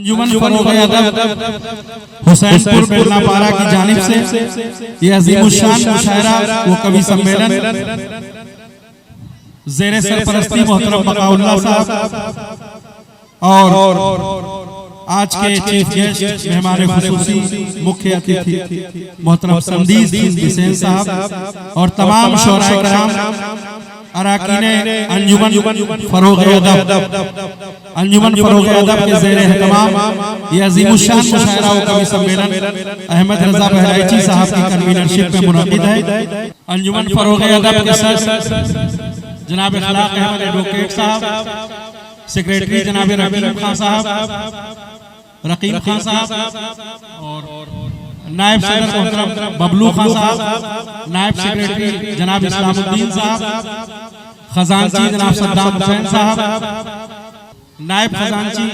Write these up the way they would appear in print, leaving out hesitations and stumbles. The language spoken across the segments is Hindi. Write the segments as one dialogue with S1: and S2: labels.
S1: अंजुमन फरोग़-ए-अदब हुसैनपुर बेलनापारा की जानिब से यह अज़ीमुश्शान मुशायरा व कवि सम्मेलन ज़ेरे सरपरस्ती मोहतरम बकाउल्लाह साहब और आज के चीफ गेस्ट मेहमान खुसूसी मुख्य अतिथि मोहतरम संदीप बिसेन साहब और तमाम शोराए कराम अराकीने अंजुमन फरोग़-ए-अदब के ज़ेरे एहतमाम ये अज़ीमुश्शान मुशायरा व कवि सम्मेलन अहमद रज़ा बहराइची साहब की कन्वीनरशिप में मुनक़िद है। अंजुमन फरोग़-ए-अदब के सदर जनाब इखलाक अहमद एडवोकेट साहब, सेक्रेटरी जनाब रकीम खान साहब और नायब सदर मोहतरम बबलू खान साहब, नायब सेक्रेटरी जनाब इस्लामुद्दीन साहब, खजांची जनाब सद्दाम हुसैन साहब, नायब खजांची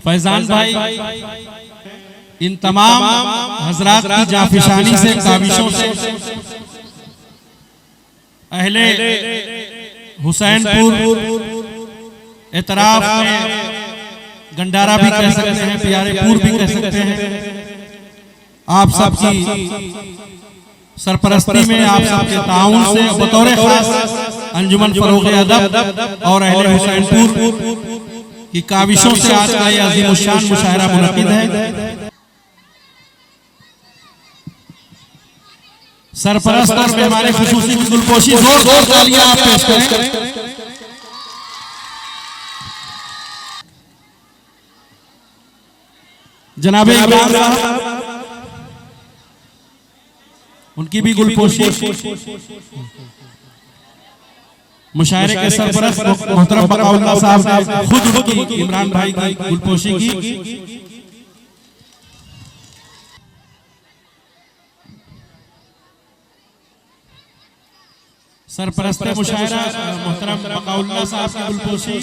S1: फैजान भाई, इन तमाम हजरात की जाफिशानी से काविशों से अहले हुसैनपुर एतराफ में गंडारा भी कह सकते हैं, प्यारेपुर भी कह सकते हैं, आप सबकी सरपरस्ती में आप सबके ताउन से बतौर खास अंजुमन फरोग़-ए-अदब और अहले हुसैनपुर की काविशों से आज का यह अज़ीमुश्शान मुशायरा मुनक़िद है। सरपरस्त और मेहमान खुसूसी की गुलपोशी जोरदार तालियां आप पेश करें। जनाब इमरान साहब उनकी भी गुलपोशी मुशायरे के सरपरस्त मोहतरम बकाउल्लाह साहब ने खुद उनकी इमरान भाई की गुलपोशी की। सरपरस्ते मुशायरा मोहतरम बकाउल्लाह साहब की गुलपोशी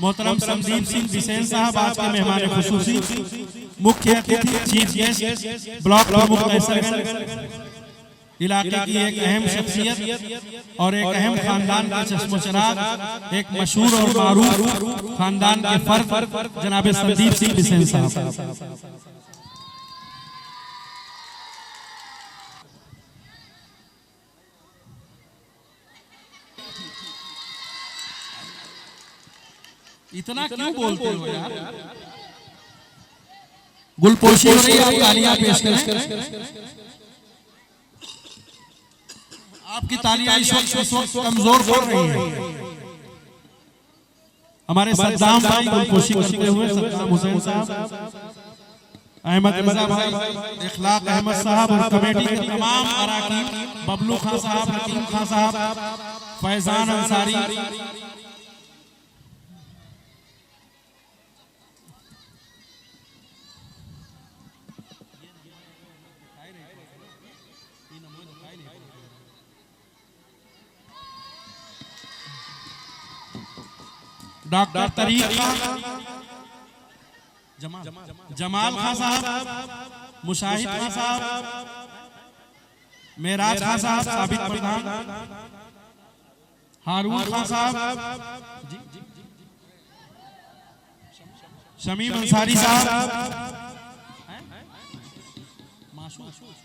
S1: मोहतरम संदीप सिंह बिसेन साहब आज के मेहमान खुसूसी मुख्य अतिथि चीफ गेस्ट ब्लॉक प्रमुख इलाके की एक अहम शख्सियत और एक अहम खानदान के चश्मोचराग, एक मशहूर और मारूफ खानदान के फर्द जनाब संदीप सिंह बिसेन साहब। इतना क्यों बोलते हो यार? गुलपोशी हो रही है, आप तालियां पेश करें। आपकी तालियां इस वक्त कमजोर पड़ रही हैं। हमारे सद्दाम भाई गुलपोशी करते हुए सद्दाम हुसैन साहब, अहमद रज़ा भाई, इखलाक अहमद साहब और कमेटी के तमाम अराकीन, बबलू खान साहब, रकीम खान साहब, फैजान अंसारी, डॉक्टर तरीक जमाल खान साहब, मुशाहिद खान साहब, मेराज खान साहब, साबित प्रधान, हारून खान साहब, शमीम अंसारी साहब,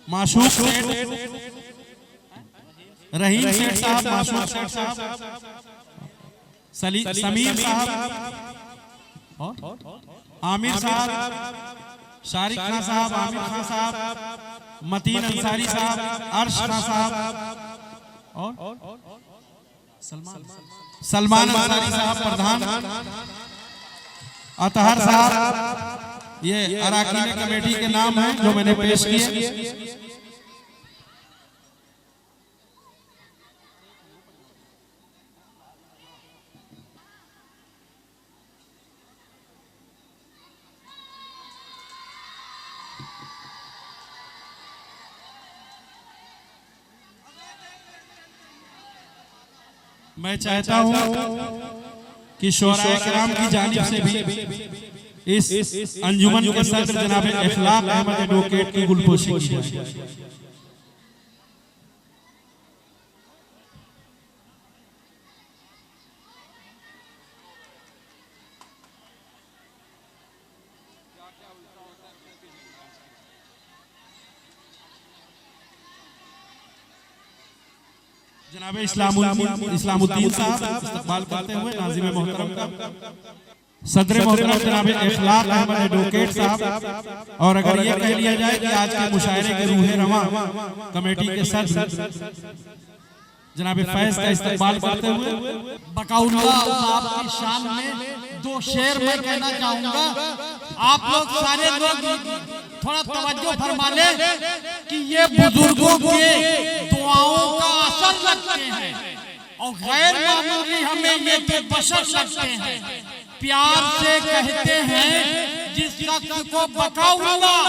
S1: माशूक सेठ, रहीम सेठ साहब, माशूक सेठ साहब, समीर साहब और आमिर साहब, शारिक खान साहब, आमिर खान साहब, मतीन अंसारी साहब, अर्श खान साहब और सलमान अंसारी साहब प्रधान, अतहर साहब। ये अराकीन कमेटी के नाम हैं जो मैंने पेश किए। मैं चाहता हूं कि शोराए किराम की जानिब से भी इस अंजुमन के सदर जनाब इखलाक अहमद एडवोकेट की गुलपोशी की जाए। जनाब इस्लामुद्दीन साहब इस्तकबाल करते हुए नाज़िम मोहतरम का सदर मोहतरम जनाब इखलाक अहमद एडवोकेट साहब, और अगर ये कह लिया जाए कि आज के मुशायरे के रूहे रवां कमेटी के सदर जनाब फैज का इस्तकबाल करते हुए
S2: बकाउल्लाह साहब की शान में दो शेर मैं कहना चाहूंगा। आप लोग सारे लोग थोड़ा तवज्जो फरमा ले कि ये बुजुर्गों के दुआओं का असर लगते हैं और गैर मामूली हमें ये बेबशर लगते हैं। प्यार से कहते हैं जिस शख्स को बकाउल्लाह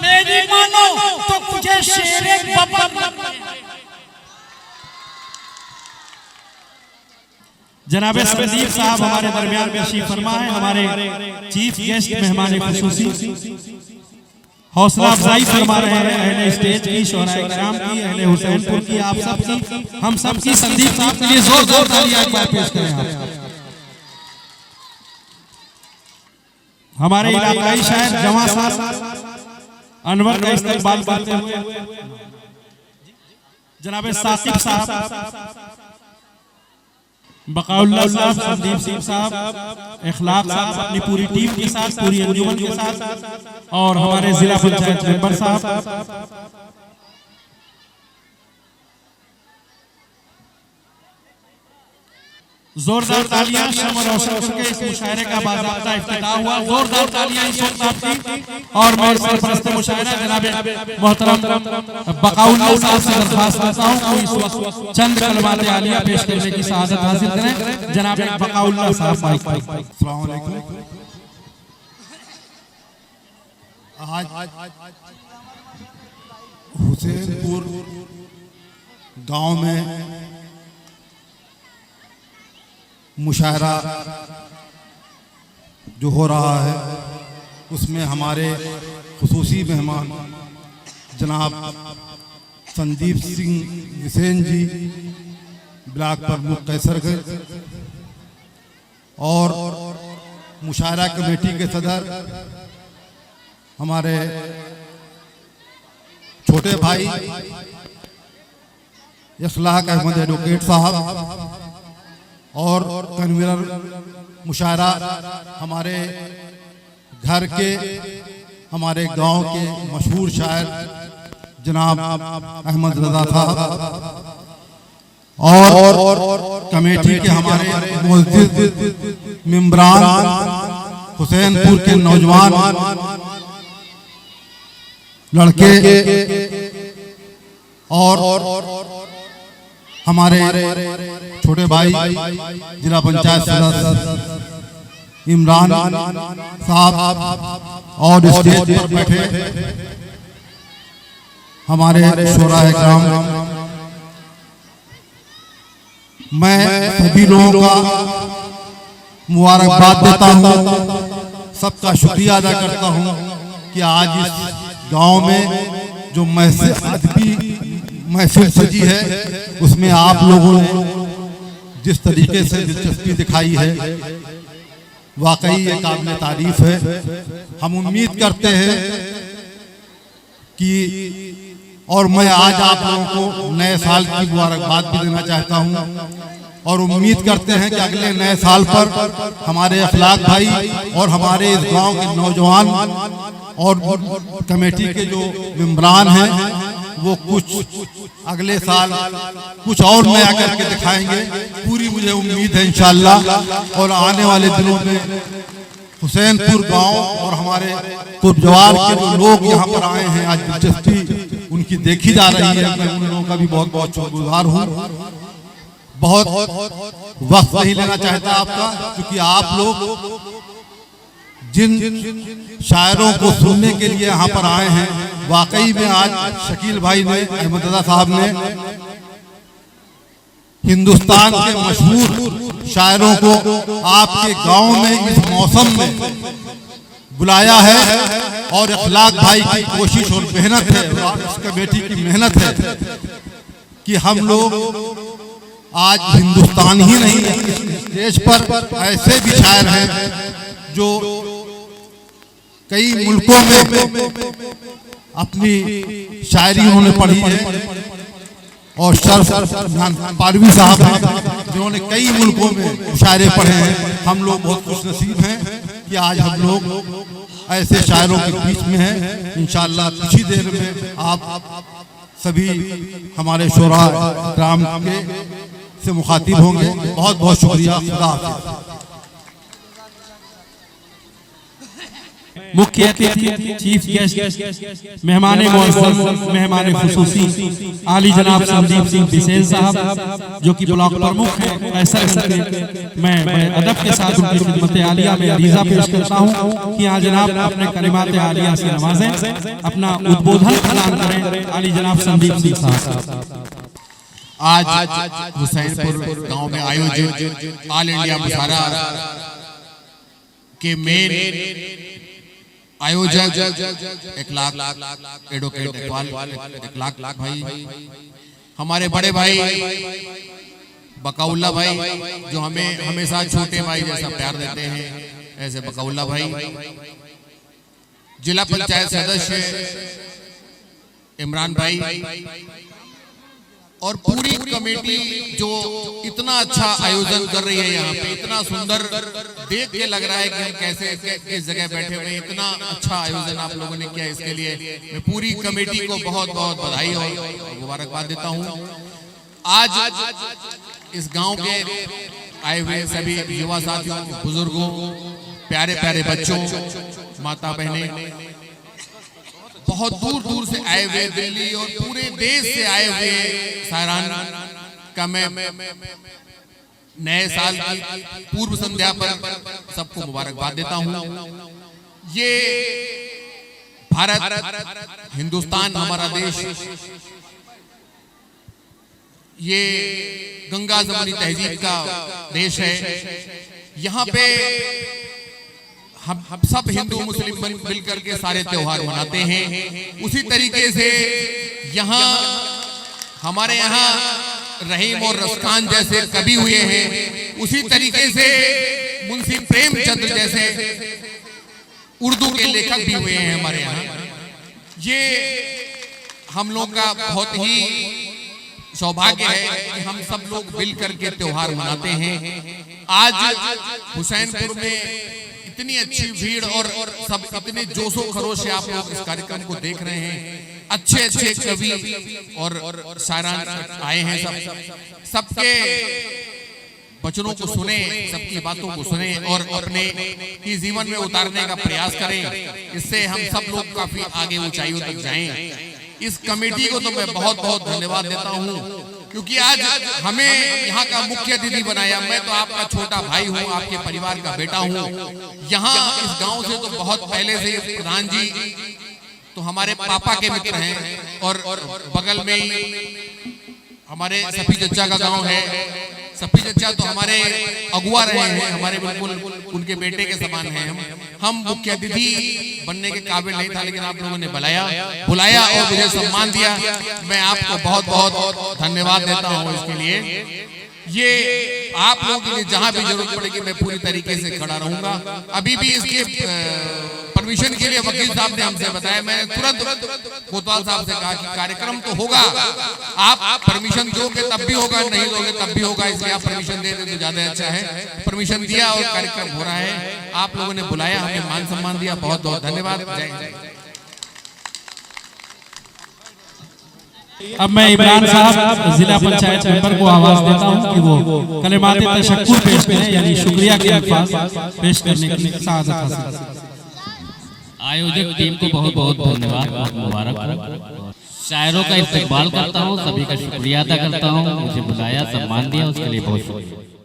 S2: मेरी मानो तो मुझे शेरे बबर लगते हैं।
S1: जनाब संदीप साहब हमारे दरमियान में तशरीफ फरमा है, हमारे चीफ गेस्ट मेहमान खुसूसी हौसला अफजाई फरमा रहे हैं अहले स्टेज की, शोहराए किराम की, अहले हुसैनपुर की, आप सब की, हम सब की संदीप साहब के लिए जोरदार तालियां एक बार पेश करें आप। हमारे इलाकाई शायर जवां साहब अनवर का इस्तकबाल करते हुए जनाब साकिब साहब, बकाउल्लाह साहब, संदीप सिंह साहब, इखलाक साहब अपनी पूरी टीम के साथ, पूरी अंजुमन के साथ, और हमारे जिला पंचायत मेंबर साहब, जोरदार तालियां शम्म रोशन करके इस मुशायरे का बाज़ाब्ता इफ्तिताह हुआ। जोरदार तालियां इस वक्त आपकी, और मैं सरपरस्त मुशायरा जनाब मोहतरम बकाउल्लाह साहब से दरख्वास्त करता हूं कि इस वक्त चंद कलमात आलिया पेश करने की सआदत हासिल करें। जनाब बकाउल्लाह साहब माइक पर।
S3: अस्सलाम वालेकुम। आज हुसैनपुर गांव में मुशायरा जो हो रहा है उसमें हमारे खुसूसी मेहमान जनाब संदीप सिंह विसेन जी ब्लॉक प्रमुख कैसरगंज और मुशायरा कमेटी के सदर हमारे छोटे भाई इखलाक अहमद एडवोकेट साहब और कन्वीनर मुशायरा हमारे घर के, हमारे गांव के मशहूर शायर जनाब अहमद रजा साहब और कमेटी के हमारे मुअज़्ज़िज़ मेंबरान हुसैनपुर के नौजवान लड़के और हमारे छोटे भाई जिला पंचायत सदस्य इमरान साहब और स्टेज पर बैठे हमारे शोहराए किराम, मैं सभी लोगों का मुबारकबाद देता हूँ, सबका शुक्रिया अदा करता हूँ कि आज इस गांव में जो महफिल सजी है उसमें आप लोगों ने जिस तरीके से दिलचस्पी दिखाई है वाकई ये काबिल तारीफ है। हम उम्मीद करते हैं कि, और मैं आज आप लोगों को नए साल की मुबारकबाद भी देना चाहता हूं और उम्मीद करते हैं कि अगले नए साल पर हमारे इखलाक भाई और हमारे इस गांव के नौजवान और कमेटी के जो मेंबरान हैं वो कुछ अगले साल कुछ और नया करके दिखाएंगे, पूरी मुझे उम्मीद है इंशाअल्लाह। और आने वाले दिनों में हुसैनपुर गांव और हमारे कुर्जवार के जो लोग यहाँ पर आए हैं आज दिलचस्पी उनकी देखी जा रही है, मैं उन लोगों का भी बहुत बहुत शुक्रगुजार हूँ। बहुत वक्त नहीं लेना चाहता आपका, क्योंकि आप लोग जिन शायरों को सुनने के लिए यहाँ पर आए हैं वाकई में आज शकील भाई ने, अहमद रजा साहब ने हिंदुस्तान के मशहूर शायरों को आपके गांव में इस मौसम में बुलाया है और इखलाक भाई की कोशिश और मेहनत है और इस कमेटी की मेहनत है कि हम लोग आज हिंदुस्तान ही नहीं देश पर ऐसे भी शायर हैं जो कई मुल्कों में अपनी शायरी उन्होंने पढ़ी है और शर्फ पारवी साहब हैं जिन्होंने कई मुल्कों में शायरे पढ़े हैं। हम लोग बहुत खुशनसीब हैं कि आज हम लोग ऐसे शायरों के बीच में हैं। इंशाअल्लाह कुछ ही देर में आप सभी हमारे शोरा राम के से मुखातिब होंगे। बहुत बहुत शुक्रिया। खुदा हाफिज़।
S1: मुख्य अतिथि, चीफ गेस्ट, मेहमान मुअज़्ज़म, मेहमान खुसूसी आली जनाब संदीप सिंह बिसेल साहब जो कि ब्लॉक प्रमुख हैं कैसरगंज के। मैं बड़े अदब के साथ उनकी खिदमत आलिया में अरीज़ा पेश करता हूँ कि यहाँ जनाब अपने कलिमात आलिया से नवाजें, अपना उद्बोधन प्रदान करें। आली जनाब संदीप सिंह साहब।
S4: आज हुसैनपुर गांव में आयोजित ऑल इंडिया मुशायरा के मेन आयोजक 1 लाख एडवोकेट इकबाल 1 लाख भाई, हमारे बड़े भाई बकाउल्ला भाई जो हमें हमेशा छोटे भाई जैसा प्यार देते हैं, ऐसे बकाउल्ला भाई, जिला पंचायत सदस्य इमरान भाई और पूरी कमेटी जो इतना अच्छा आयोजन कर रही है। यहाँ पे इतना सुंदर देख के लग रहा है कि हम कैसे इस जगह बैठे हुए हैं। इतना अच्छा आयोजन आप लोगों ने किया, इसके लिए मैं पूरी कमेटी को बहुत बहुत बधाई और मुबारकबाद देता हूँ। आज इस गांव के आए हुए सभी युवा साथियों, बुजुर्गों, प्यारे प्यारे बच्चों, माता बहनें, बहुत दूर दूर से आए हुए, दिल्ली और पूरे देश से आए हुए सायरान का मैं नए साल की पूर्व संध्या पर सबको मुबारकबाद देता हूं। ये भारत, हिंदुस्तान हमारा देश, ये गंगा जमुनी तहजीब का देश है। यहाँ पे हम सब हिंदू मुस्लिम मिलकर के सारे त्योहार मनाते हैं। उसी तरीके से यहाँ हमारे यहाँ रहीम और रसखान जैसे कवि हुए हैं, उसी तरीके से मुंशी प्रेमचंद जैसे उर्दू के लेखक भी हुए हैं हमारे यहाँ। ये हम लोग का बहुत ही सौभाग्य है कि हम सब लोग मिल करके त्योहार मनाते हैं। आज हुसैनपुर में इतनी अच्छी भीड़ और सब इतने जोशो खरोश से आप लोग इस कार्यक्रम को देख रहे हैं। अच्छे अच्छे कवि और शायरान आए हैं। सबके वचनों को सुने, सबकी बातों को सुने और अपने ही जीवन में उतारने का प्रयास करें। इससे हम सब लोग काफी आगे ऊंचाइयों तक जाएं। इस कमेटी को तो मैं बहुत बहुत धन्यवाद देता हूँ, क्योंकि आज हमें यहाँ का मुख्य अतिथि बनाया। मैं तो आपका छोटा भाई हूँ, आपके परिवार का बेटा हूँ। यहाँ इस गांव से तो बहुत पहले से प्रधान जी तो हमारे पापा के मित्र हैं और बगल में ही हमारे सफी चचा का गांव है। सफी चचा तो हमारे अगुआ रहे हैं, हमारे बिल्कुल उनके बेटे के समान हैं। हम मुख्य अतिथि बनने के काबिल नहीं था, लेकिन आप लोगों ने बुलाया और मुझे सम्मान दिया। मैं आपको बहुत बहुत धन्यवाद देता हूँ इसके लिए। ये आप लोगों के लिए जहां भी जरूरत पड़ेगी मैं पूरी तरीके से खड़ा रहूंगा। अभी भी इसके परमिशन के लिए वकील साहब ने हमसे बताया, मैंने तुरंत कोतवाल साहब से कहा कि कार्यक्रम तो होगा, आप परमिशन दोगे तब भी होगा, नहीं दोगे तब भी होगा, इसलिए आप परमिशन दे दें तो ज्यादा अच्छा है। परमिशन दिया और कार्यक्रम हो रहा है। आप लोगों ने बुलाया, हमें मान सम्मान दिया, बहुत बहुत धन्यवाद। जय जय।
S1: अब मैं इमरान साहब जिला पंचायत मेंबर को आवाज देता हूं कि वो कलिमात तशक्कुर पेश करें, यानी शुक्रिया के अल्फाज पेश करने की सआदत हासिल।
S5: आयोजक टीम को बहुत बहुत धन्यवाद, बहुत मुबारक। शायरों का इस्तेमाल करता हूँ, सभी का शुक्रिया अदा करता हूँ। मुझे बुलाया, सम्मान दिया, उसके लिए बहुत शुक्रिया।